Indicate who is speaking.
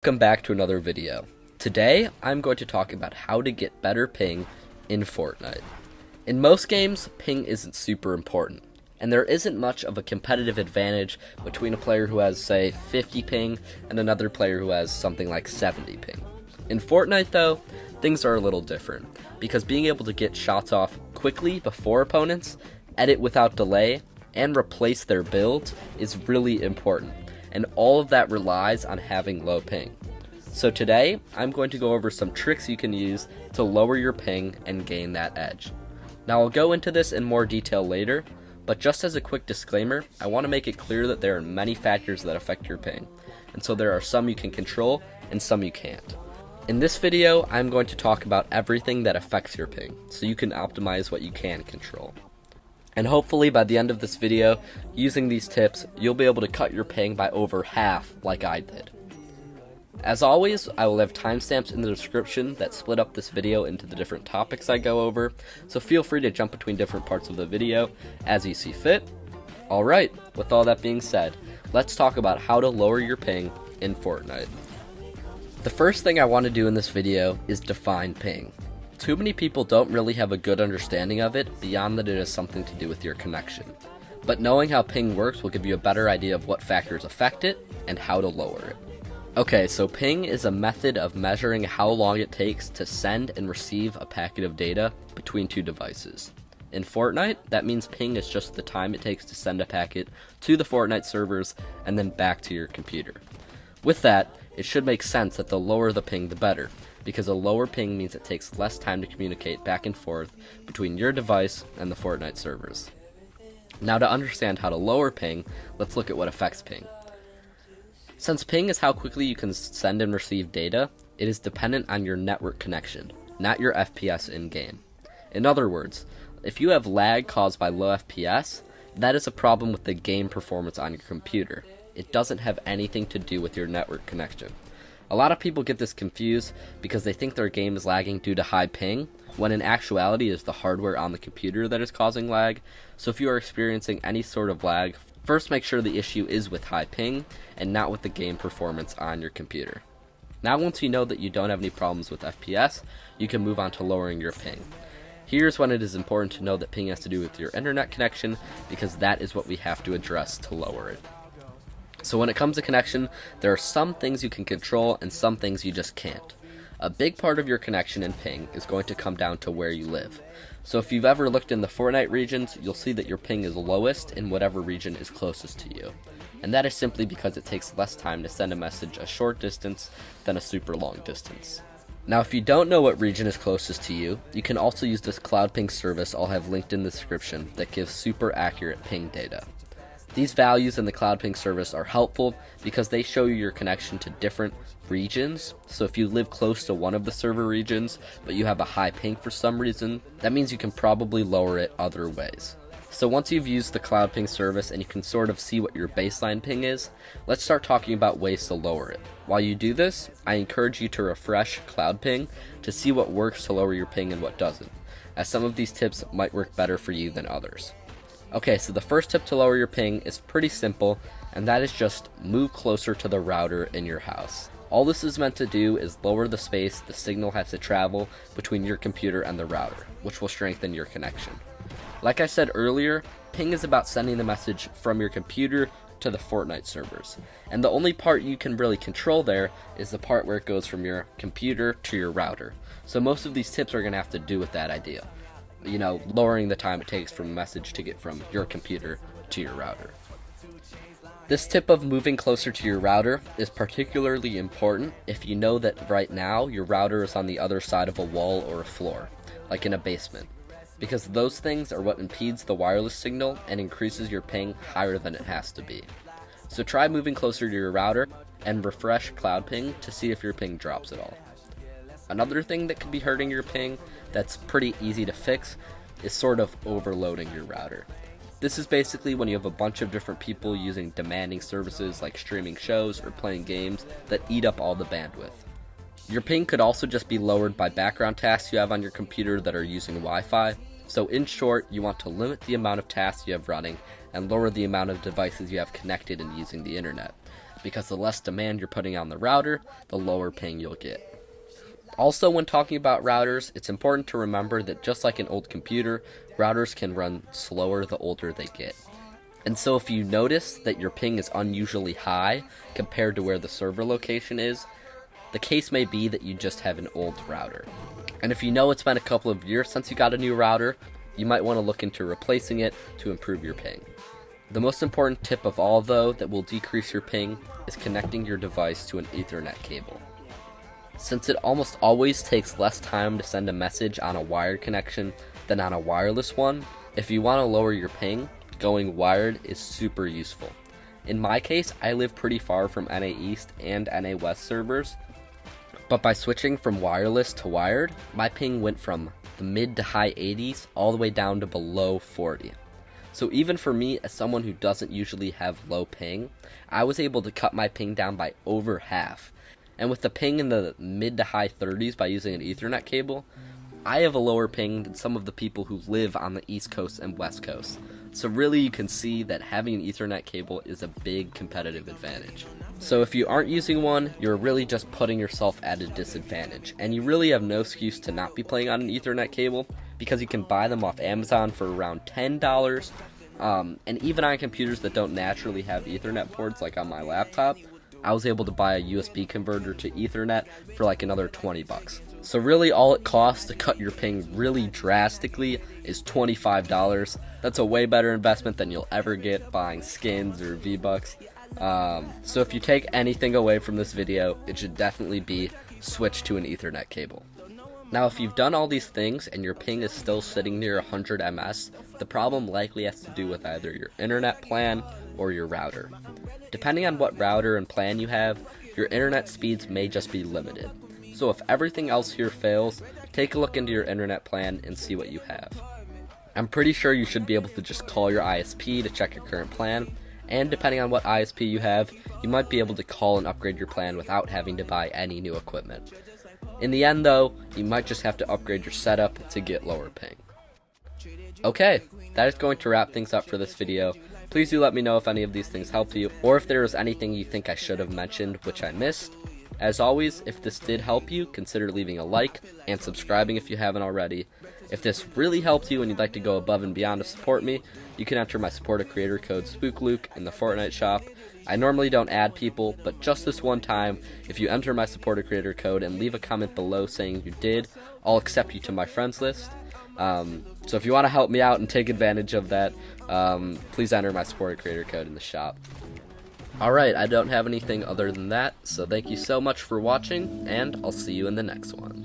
Speaker 1: Welcome back to another video. Today, I'm going to talk about how to get better ping in Fortnite. In most games, ping isn't super important, and there isn't much of a competitive advantage between a player who has, say, 50 ping and another player who has something like 70 ping. In Fortnite, though, things are a little different, because being able to get shots off quickly before opponents, edit without delay, and replace their builds is really important, and all of that relies on having low ping. So today, I'm going to go over some tricks you can use to lower your ping and gain that edge. Now I'll go into this in more detail later, but just as a quick disclaimer, I want to make it clear that there are many factors that affect your ping, and so there are some you can control and some you can't. In this video, I'm going to talk about everything that affects your ping, so you can optimize what you can control. And hopefully by the end of this video, using these tips, you'll be able to cut your ping by over half like I did. As always, I will have timestamps in the description that split up this video into the different topics I go over, so feel free to jump between different parts of the video as you see fit. Alright, with all that being said, let's talk about how to lower your ping in Fortnite. The first thing I want to do in this video is define ping. Too many people don't really have a good understanding of it beyond that it has something to do with your connection. But knowing how ping works will give you a better idea of what factors affect it and how to lower it. Okay, so ping is a method of measuring how long it takes to send and receive a packet of data between two devices. In Fortnite, that means ping is just the time it takes to send a packet to the Fortnite servers and then back to your computer. With that, it should make sense that the lower the ping, the better, because a lower ping means it takes less time to communicate back and forth between your device and the Fortnite servers. Now to understand how to lower ping, let's look at what affects ping. Since ping is how quickly you can send and receive data, it is dependent on your network connection, not your FPS in-game. In other words, if you have lag caused by low FPS, that is a problem with the game performance on your computer. It doesn't have anything to do with your network connection. A lot of people get this confused because they think their game is lagging due to high ping, when in actuality it is the hardware on the computer that is causing lag. So if you are experiencing any sort of lag, first make sure the issue is with high ping and not with the game performance on your computer. Now once you know that you don't have any problems with FPS, you can move on to lowering your ping. Here's when it is important to know that ping has to do with your internet connection, because that is what we have to address to lower it. So when it comes to connection, there are some things you can control and some things you just can't. A big part of your connection and ping is going to come down to where you live. So if you've ever looked in the Fortnite regions, you'll see that your ping is lowest in whatever region is closest to you. And that is simply because it takes less time to send a message a short distance than a super long distance. Now if you don't know what region is closest to you, you can also use this cloud ping service I'll have linked in the description that gives super accurate ping data. These values in the Cloud Ping service are helpful because they show you your connection to different regions. So if you live close to one of the server regions, but you have a high ping for some reason, that means you can probably lower it other ways. So once you've used the Cloud Ping service and you can sort of see what your baseline ping is, let's start talking about ways to lower it. While you do this, I encourage you to refresh Cloud Ping to see what works to lower your ping and what doesn't, as some of these tips might work better for you than others. Okay, so the first tip to lower your ping is pretty simple, and that is just move closer to the router in your house. All this is meant to do is lower the space the signal has to travel between your computer and the router, which will strengthen your connection. Like I said earlier, ping is about sending the message from your computer to the Fortnite servers, and the only part you can really control there is the part where it goes from your computer to your router. So most of these tips are going to have to do with that idea. Lowering the time it takes from a message to get from your computer to your router. This tip of moving closer to your router is particularly important if you know that right now your router is on the other side of a wall or a floor, like in a basement, because those things are what impedes the wireless signal and increases your ping higher than it has to be. So try moving closer to your router and refresh Cloud Ping to see if your ping drops at all. Another thing that could be hurting your ping that's pretty easy to fix is sort of overloading your router. This is basically when you have a bunch of different people using demanding services like streaming shows or playing games that eat up all the bandwidth. Your ping could also just be lowered by background tasks you have on your computer that are using Wi-Fi. So in short, you want to limit the amount of tasks you have running and lower the amount of devices you have connected and using the internet. because the less demand you're putting on the router, the lower ping you'll get. Also, when talking about routers, it's important to remember that just like an old computer, routers can run slower the older they get. And so if you notice that your ping is unusually high compared to where the server location is, the case may be that you just have an old router. And if you know it's been a couple of years since you got a new router, you might want to look into replacing it to improve your ping. The most important tip of all, though, that will decrease your ping is connecting your device to an Ethernet cable. Since it almost always takes less time to send a message on a wired connection than on a wireless one, if you want to lower your ping, going wired is super useful. In my case, I live pretty far from NA East and NA West servers, but by switching from wireless to wired, my ping went from the mid to high 80s all the way down to below 40. So even for me, as someone who doesn't usually have low ping, I was able to cut my ping down by over half. And with the ping in the mid to high 30s by using an Ethernet cable, I have a lower ping than some of the people who live on the East Coast and West Coast. So really you can see that having an Ethernet cable is a big competitive advantage. So if you aren't using one, you're really just putting yourself at a disadvantage. And you really have no excuse to not be playing on an Ethernet cable, because you can buy them off Amazon for around $10. And even on computers that don't naturally have Ethernet ports, like on my laptop, I was able to buy a USB converter to Ethernet for like another 20 bucks. So really all it costs to cut your ping really drastically is $25. That's a way better investment than you'll ever get buying skins or V-Bucks. So if you take anything away from this video, it should definitely be switch to an Ethernet cable. Now if you've done all these things and your ping is still sitting near 100 ms, the problem likely has to do with either your internet plan or your router. Depending on what router and plan you have, your internet speeds may just be limited. So if everything else here fails, take a look into your internet plan and see what you have. I'm pretty sure you should be able to just call your ISP to check your current plan, and depending on what ISP you have, you might be able to call and upgrade your plan without having to buy any new equipment. In the end though, you might just have to upgrade your setup to get lower ping. Okay, that is going to wrap things up for this video. Please do let me know if any of these things helped you, or if there was anything you think I should have mentioned which I missed. As always, if this did help you, consider leaving a like and subscribing if you haven't already. If this really helped you and you'd like to go above and beyond to support me, you can enter my support a creator code SpookLuke in the Fortnite shop. I normally don't add people, but just this one time, if you enter my support a creator code and leave a comment below saying you did, I'll accept you to my friends list. So if you want to help me out and take advantage of that, please enter my support a creator code in the shop. Alright, I don't have anything other than that, so thank you so much for watching, and I'll see you in the next one.